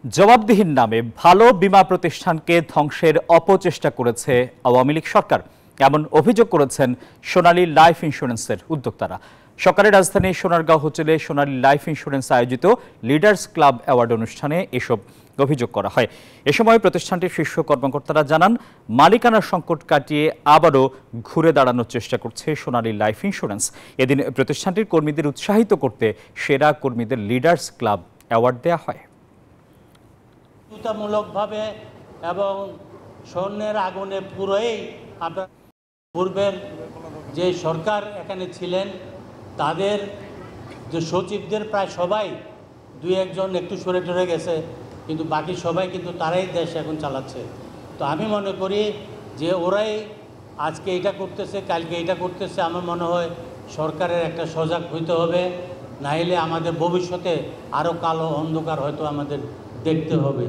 জবাবদিহির নামে ভালো বীমা প্রতিষ্ঠানকে ধ্বংসের অপচেষ্টা করেছে আওয়ামী লীগ সরকার, এমন অভিযোগ করেছেন সোনালী লাইফ ইন্স্যুরেন্সের উদ্যোক্তারা। সকালে রাজধানীর সোনারগাঁও হোটেলে সোনালী লাইফ ইন্স্যুরেন্স আয়োজিত লিডার্স ক্লাব অ্যাওয়ার্ড অনুষ্ঠানে এসব অভিযোগ করা হয়। এ সময় প্রতিষ্ঠানটির শীর্ষ কর্মকর্তারা জানান, মালিকানার সংকট কাটিয়ে আবারও ঘুরে দাঁড়ানোর চেষ্টা করছে সোনালী লাইফ ইন্স্যুরেন্স। এদিন প্রতিষ্ঠানটির কর্মীদের উৎসাহিত করতে সেরা কর্মীদের লিডার্স ক্লাব অ্যাওয়ার্ড দেওয়া হয়। মূলকভাবে এবং স্বর্ণের আগুনে পুরোই আপনার পূর্বের যে সরকার এখানে ছিলেন তাদের যে সচিবদের প্রায় সবাই দুই একজন একটু সরে টরে গেছে, কিন্তু বাকি সবাই কিন্তু তারাই দেশ এখন চালাচ্ছে। তো আমি মনে করি যে ওরাই আজকে এটা করতেছে, কালকে এটা করতেছে। আমার মনে হয় সরকারের একটা সজাগ হইতে হবে, নাইলে আমাদের ভবিষ্যতে আরও কালো অন্ধকার হয়তো আমাদের দেখতে হবে।